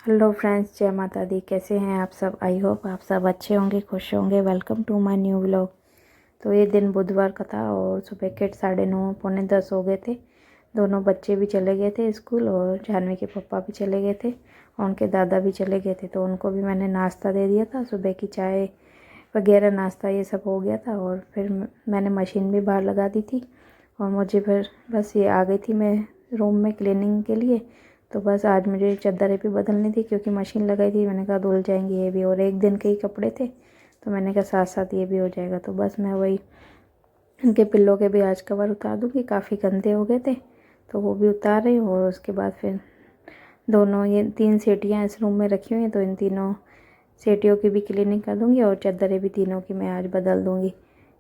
Hello friends, जय माता दी। कैसे हैं आप सब? आई होप आप सब अच्छे होंगे, खुश होंगे। Welcome to my new vlog. तो ये दिन बुधवार का था और सुबह के 9:30 पौने 10 हो गए थे। दोनों बच्चे भी चले गए थे स्कूल और जानवी के पापा भी चले गए थे और उनके दादा भी चले गए थे। तो उनको भी मैंने नाश्ता दे दिया था, सुबह की चाय वगैरह नाश्ता ये सब हो गया था। और फिर मैंने मशीन भी बाहर लगा दी थी और मुझे फिर बस ये आ गई थी मैं रूम में क्लीनिंग के लिए। तो बस आज मुझे चादरें भी बदलनी थी क्योंकि मशीन लगाई थी। मैंने कहा धुल जाएंगे ये भी, और एक दिन के ही कपड़े थे तो मैंने कहा साथ साथ ये भी हो जाएगा। तो बस मैं वही इनके पिल्लों के भी आज कवर उतार दूँगी, काफ़ी गंदे हो गए थे तो वो भी उतार रही हूँ। और उसके बाद फिर दोनों ये 3 सेटियाँ इस रूम में रखी हुई हैं तो इन तीनों सेटियों की भी क्लीनिंग कर दूँगी और चादरें भी तीनों की मैं आज बदल दूँगी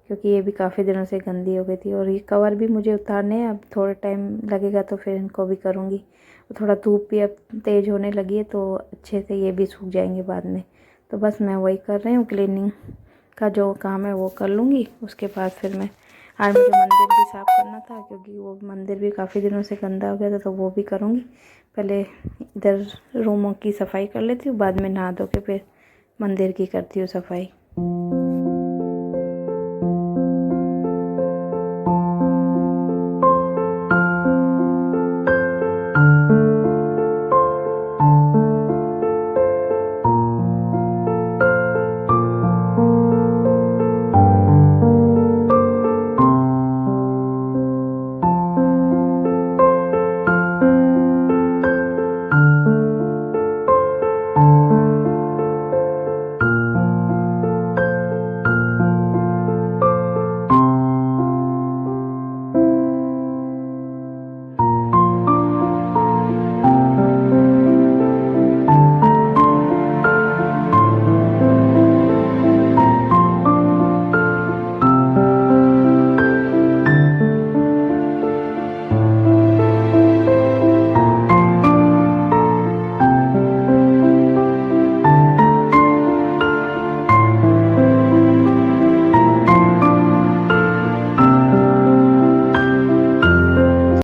क्योंकि ये भी काफ़ी दिनों से गंदी हो गई थी। और ये कवर भी मुझे उतारने हैं, अब थोड़ा टाइम लगेगा तो फिर इनको भी करूँगी। थोड़ा धूप भी अब तेज़ होने लगी है तो अच्छे से ये भी सूख जाएंगे बाद में। तो बस मैं वही कर रही हूँ, क्लीनिंग का जो काम है वो कर लूँगी। उसके बाद फिर मैं आज मुझे मंदिर भी साफ़ करना था क्योंकि वो मंदिर भी काफ़ी दिनों से गंदा हो गया था तो वो भी करूँगी। पहले इधर रूमों की सफाई कर लेती हूँ, बाद में नहा धो के फिर मंदिर की करती हूँ सफाई।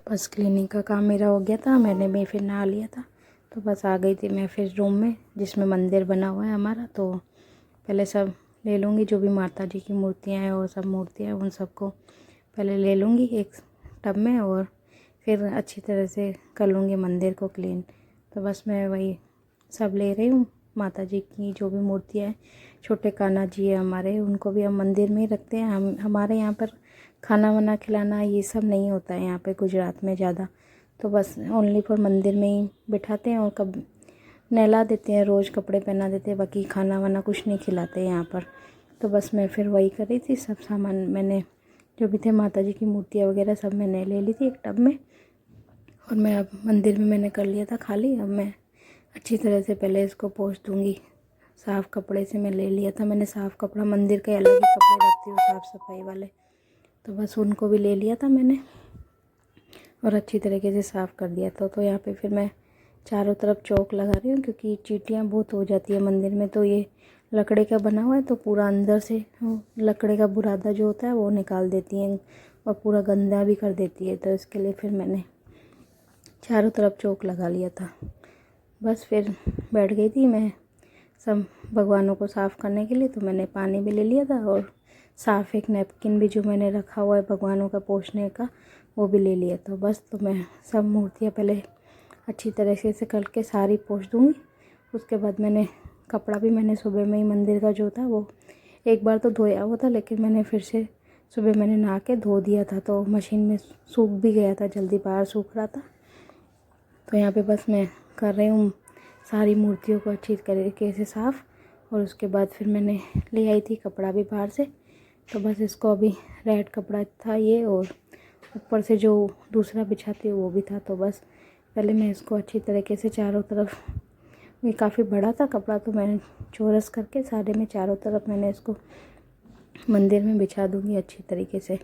बस क्लीनिंग का काम मेरा हो गया था, मैंने भी फिर नहा लिया था। तो बस आ गई थी मैं फिर रूम में जिसमें मंदिर बना हुआ है हमारा। तो पहले सब ले लूँगी, जो भी माता जी की मूर्तियाँ हैं और सब मूर्तियाँ हैं उन सबको पहले ले लूँगी एक टब में और फिर अच्छी तरह से कर लूँगी मंदिर को क्लीन। तो बस मैं वही सब ले रही हूँ। माता जी की जो भी मूर्तियाँ हैं, छोटे कान्हा जी है हमारे, उनको भी हम मंदिर में ही रखते हैं। हमारे यहाँ पर खाना वाना खिलाना ये सब नहीं होता है यहाँ पे गुजरात में ज़्यादा। तो बस ओनली फॉर मंदिर में ही बिठाते हैं और कब नहला देते हैं, रोज़ कपड़े पहना देते हैं, बाकी खाना वाना कुछ नहीं खिलाते यहाँ पर। तो बस मैं फिर वही कर रही थी, सब सामान मैंने जो भी थे माता जी की मूर्तियाँ वगैरह सब मैंने ले ली थी एक टब में। और मैं अब मंदिर में मैंने कर लिया था खाली। अब मैं अच्छी तरह से पहले इसको पोंछ दूँगी। साफ़ कपड़े से मैं ले लिया था, मैंने साफ़ कपड़ा, मंदिर के अलग ही कपड़े रखती हूँ साफ़ सफाई वाले, तो बस उनको भी ले लिया था मैंने और अच्छी तरीके से साफ़ कर दिया था। तो यहाँ पे फिर मैं चारों तरफ चौक लगा रही हूँ क्योंकि चींटियाँ बहुत हो जाती है मंदिर में। तो ये लकड़े का बना हुआ है तो पूरा अंदर से लकड़े का बुरादा जो होता है वो निकाल देती हैं और पूरा गंदा भी कर देती है। तो इसके लिए फिर मैंने चारों तरफ चौक लगा लिया था। बस फिर बैठ गई थी मैं सब भगवानों को साफ़ करने के लिए। तो मैंने पानी भी ले लिया था और साफ़ एक नैपकिन भी जो मैंने रखा हुआ है भगवानों का पोंछने का वो भी ले लिया। तो बस तो मैं सब मूर्तियाँ पहले अच्छी तरीके से करके सारी पोंछ दूँगी। उसके बाद मैंने कपड़ा भी मैंने सुबह में ही मंदिर का जो था वो एक बार तो धोया हुआ था, लेकिन मैंने फिर से सुबह मैंने नहा के धो दिया था तो मशीन में सूख भी गया था, जल्दी बाहर सूख रहा था। तो यहाँ पे बस मैं कर रही हूँ सारी मूर्तियों को अच्छी तरीके से साफ़। और उसके बाद फिर मैंने ले आई थी कपड़ा भी बाहर से। तो बस इसको अभी रेड कपड़ा था ये और ऊपर से जो दूसरा बिछाती है वो भी था। तो बस पहले मैं इसको अच्छी तरीके से चारों तरफ, ये काफ़ी बड़ा था कपड़ा तो मैंने चौरस करके सारे में चारों तरफ मैंने इसको मंदिर में बिछा दूँगी अच्छी तरीके से।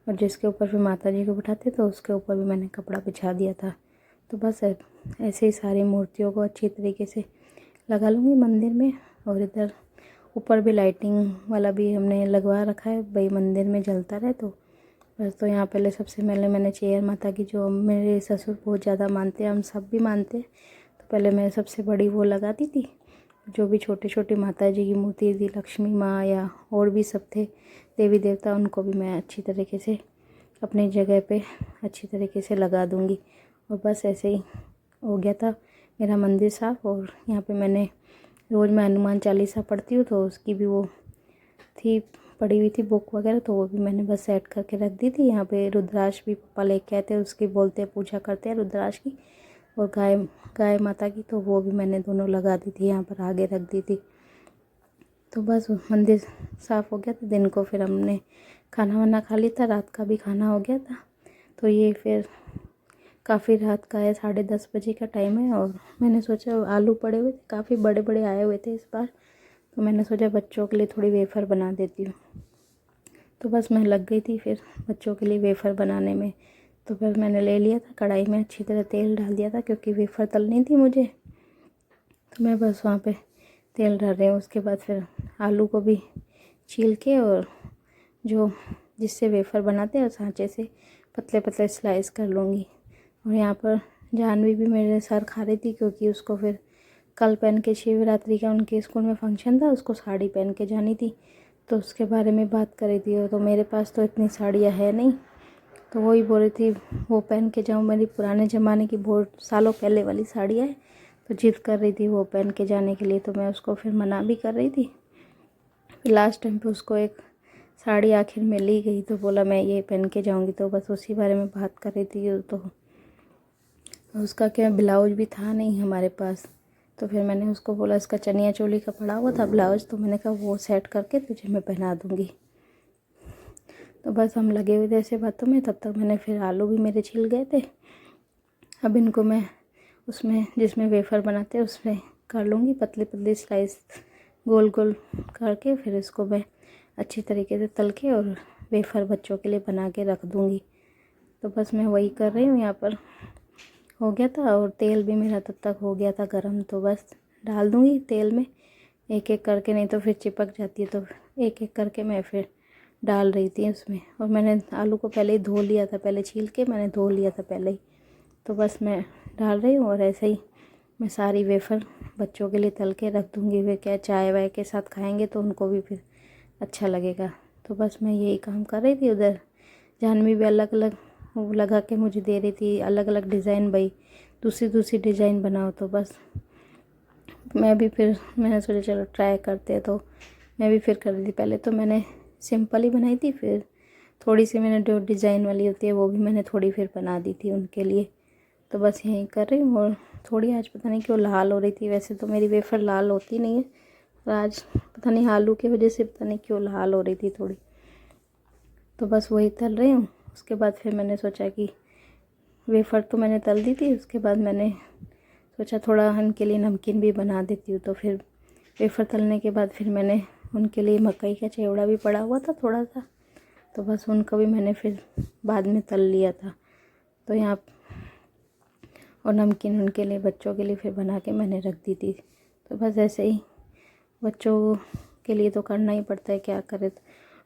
और जिसके ऊपर फिर माता जी को बिठाते तो उसके ऊपर भी मैंने कपड़ा बिछा दिया था। तो बस ऐसे ही सारी मूर्तियों को अच्छी तरीके से लगा लूँगी मंदिर में। और इधर ऊपर भी लाइटिंग वाला भी हमने लगवा रखा है भाई मंदिर में जलता रहे। तो बस तो यहाँ पहले सबसे पहले मैंने चेयर माता की, जो मेरे ससुर बहुत ज़्यादा मानते हैं, हम सब भी मानते हैं, तो पहले मैं सबसे बड़ी वो लगाती थी, जो भी छोटे छोटे माता जी की मूर्ति थी, लक्ष्मी माँ या और भी सब थे देवी देवता, उनको भी मैं अच्छी तरीके से अपनी जगह पे अच्छी तरीके से लगा दूँगी। और बस ऐसे ही हो गया था मेरा मंदिर साफ़। और यहाँ पे मैंने रोज़ मैं हनुमान चालीसा पढ़ती हूँ, तो उसकी भी वो थी पड़ी हुई थी बुक वगैरह, तो वो भी मैंने बस सेट करके रख दी थी। यहाँ पे रुद्राक्ष भी पापा लेके आए थे, उसकी बोलते हैं पूजा करते हैं रुद्राक्ष की, और गाय माता की, तो वो भी मैंने दोनों लगा दी थी, यहाँ पर आगे रख दी थी। तो बस मंदिर साफ़ हो गया था। दिन को फिर हमने खाना वाना खा लिया था, रात का भी खाना हो गया था। तो ये फिर काफ़ी रात का है, 10:30 बजे का टाइम है। और मैंने सोचा आलू पड़े हुए थे, काफ़ी बड़े बड़े आए हुए थे इस बार, तो मैंने सोचा बच्चों के लिए थोड़ी वेफ़र बना देती हूँ। तो बस मैं लग गई थी फिर बच्चों के लिए वेफ़र बनाने में। तो फिर मैंने ले लिया था कढ़ाई में, अच्छी तरह तेल डाल दिया था, क्योंकि वेफ़र तलनी थी मुझे। तो मैं बस वहाँ पे तेल डाल रही हूँ। उसके बाद फिर आलू को भी छील के, और जो जिससे वेफ़र बनाते हैं सांचे से पतले पतले स्लाइस कर लूँगी। और यहाँ पर जानवी भी मेरे सर खा रही थी, क्योंकि उसको फिर कल पहन के शिवरात्रि का उनके स्कूल में फंक्शन था, उसको साड़ी पहन के जानी थी, तो उसके बारे में बात कर रही थी। तो मेरे पास तो इतनी साड़ियाँ है नहीं, तो वही बोल रही थी वो पहन के जाऊँ, मेरी पुराने ज़माने की बहुत सालों पहले वाली साड़ियाँ है, तो जिद कर रही थी वो पहन के जाने के लिए। तो मैं उसको फिर मना भी कर रही थी। फिर लास्ट टाइम पे उसको एक साड़ी आखिर में ली गई, तो बोला मैं ये पहन के जाऊँगी, तो बस उसी बारे में बात कर रही थी। तो उसका क्या ब्लाउज भी था नहीं हमारे पास, तो फिर मैंने उसको बोला इसका चनिया चोली का पड़ा हुआ था ब्लाउज, तो मैंने कहा वो सेट करके तुझे मैं पहना दूँगी। तो बस हम लगे हुए थे ऐसे बातों में, तब तक मैंने फिर आलू भी मेरे छिल गए थे। अब इनको मैं उसमें जिसमें वेफ़र बनाते हैं उसमें कर लूँगी पतली पतली स्लाइस, गोल गोल करके फिर इसको मैं अच्छी तरीके से तल के और वेफ़र बच्चों के लिए बना के रख दूँगी। तो बस मैं वही कर रही हूँ। यहाँ पर हो गया था, और तेल भी मेरा तब तक हो गया था गरम, तो बस डाल दूँगी तेल में एक एक करके, नहीं तो फिर चिपक जाती है। तो एक एक करके मैं फिर डाल रही थी उसमें। और मैंने आलू को पहले ही धो लिया था, पहले छील के मैंने धो लिया था पहले ही। तो बस मैं डाल रही हूँ, और ऐसे ही मैं सारी वेफ़र बच्चों के लिए तल के रख दूँगी। वे क्या चाय वाय के साथ खाएंगे, तो उनको भी फिर अच्छा लगेगा। तो बस मैं यही काम कर रही थी। उधर जानवी भी अलग अलग वो लगा के मुझे दे रही थी, अलग अलग डिज़ाइन, भाई दूसरी दूसरी डिज़ाइन बनाओ। तो बस मैं भी फिर मैंने सोचा चलो ट्राई करते हैं, तो मैं भी फिर कर रही थी। पहले तो मैंने सिंपल ही बनाई थी, फिर थोड़ी सी मैंने जो डिज़ाइन वाली होती है वो भी मैंने थोड़ी फिर बना दी थी उनके लिए। तो बस यही कर रही हूँ। और थोड़ी आज पता नहीं क्यों लाल हो रही थी, वैसे तो मेरी वेफ़र लाल होती नहीं है, पर आज पता नहीं आलू की वजह से पता नहीं क्यों लाल हो रही थी थोड़ी। तो बस वही तल रही हूँ। उसके बाद फिर मैंने सोचा कि वेफ़र तो मैंने तल दी थी, उसके बाद मैंने सोचा थोड़ा उनके लिए नमकीन भी बना देती हूँ। तो फिर वेफ़र तलने के बाद फिर मैंने उनके लिए मकई का चिवड़ा भी पड़ा हुआ था थोड़ा सा, तो बस उनको भी मैंने फिर बाद में तल लिया था। तो यहाँ और नमकीन उनके लिए बच्चों के लिए फिर बना के मैंने रख दी थी। तो बस ऐसे ही बच्चों के लिए तो करना ही पड़ता है, क्या करे।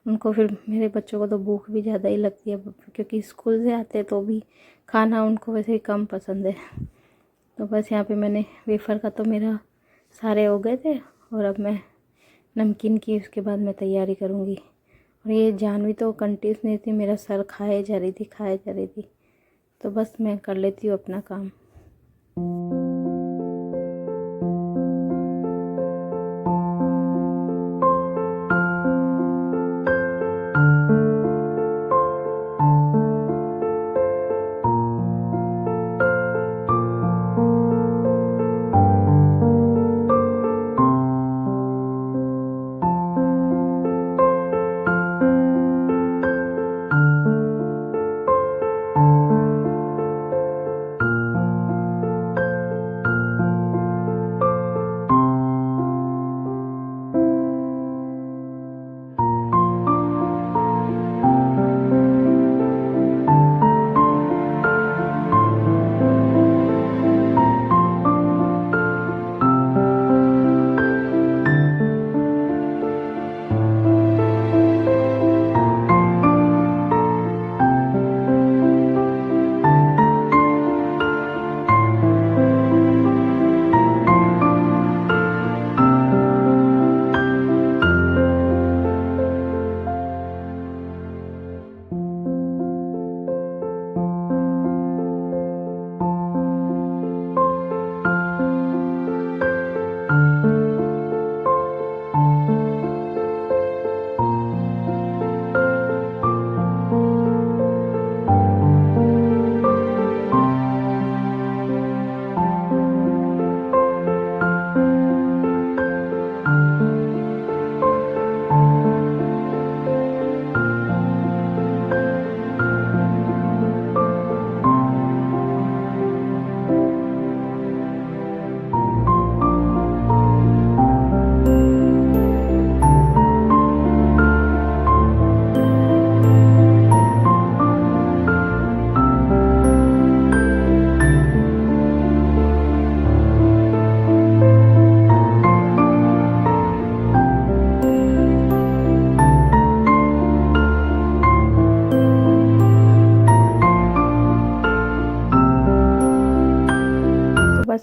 उनको फिर मेरे बच्चों को तो भूख भी ज़्यादा ही लगती है, क्योंकि स्कूल से आते तो भी खाना उनको वैसे ही कम पसंद है। तो बस यहाँ पे मैंने वेफ़र का तो मेरा सारे हो गए थे, और अब मैं नमकीन की उसके बाद मैं तैयारी करूँगी। और ये जानवी तो कंटिन्यूसली मेरा सर खाए जा रही थी। तो बस मैं कर लेती हूँ अपना काम।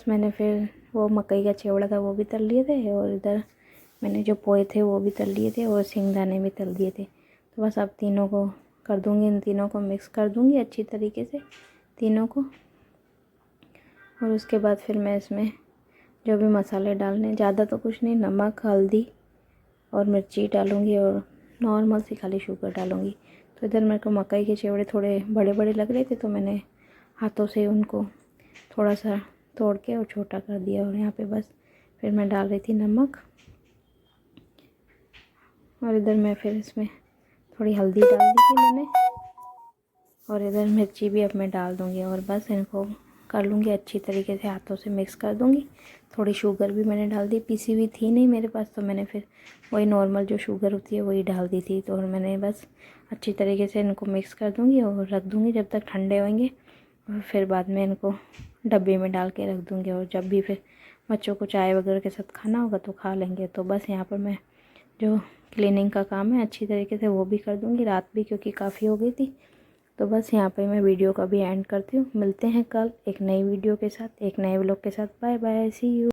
मैंने फिर वो मकई का चिवड़ा था वो भी तल लिए थे, और इधर मैंने जो पोहे थे वो भी तल लिए थे, और सिंगदाने भी तल दिए थे। तो बस अब तीनों को कर दूँगी, इन तीनों को मिक्स कर दूँगी अच्छी तरीके से तीनों को। और उसके बाद फिर मैं इसमें जो भी मसाले डालने, ज़्यादा तो कुछ नहीं, नमक, हल्दी और मिर्ची डालूँगी, और नॉर्मल सी खाली शुगर डालूँगी। तो इधर मेरे को मकई के चिवड़े थोड़े बड़े बड़े लग रहे थे, तो मैंने हाथों से उनको थोड़ा सा तोड़ के और छोटा कर दिया। और यहाँ पे बस फिर मैं डाल रही थी नमक, और इधर मैं फिर इसमें थोड़ी हल्दी डाल दी थी मैंने, और इधर मिर्ची भी अब मैं डाल दूँगी। और बस इनको कर लूँगी अच्छी तरीके से, हाथों से मिक्स कर दूँगी। थोड़ी शुगर भी मैंने डाल दी, पीसी हुई थी नहीं मेरे पास, तो मैंने फिर वही नॉर्मल जो शुगर होती है वही डाल दी थी। तो और मैंने बस अच्छी तरीके से इनको मिक्स कर दूँगी और रख दूँगी जब तक ठंडे होंगे, और फिर बाद में इनको डब्बे में डाल के रख दूँगी। और जब भी फिर बच्चों को चाय वगैरह के साथ खाना होगा तो खा लेंगे। तो बस यहाँ पर मैं जो क्लीनिंग का काम है अच्छी तरीके से वो भी कर दूँगी, रात भी क्योंकि काफ़ी हो गई थी। तो बस यहाँ पे मैं वीडियो का भी एंड करती हूँ। मिलते हैं कल एक नई वीडियो के साथ, एक नए व्लॉग के साथ। Bye bye, see you.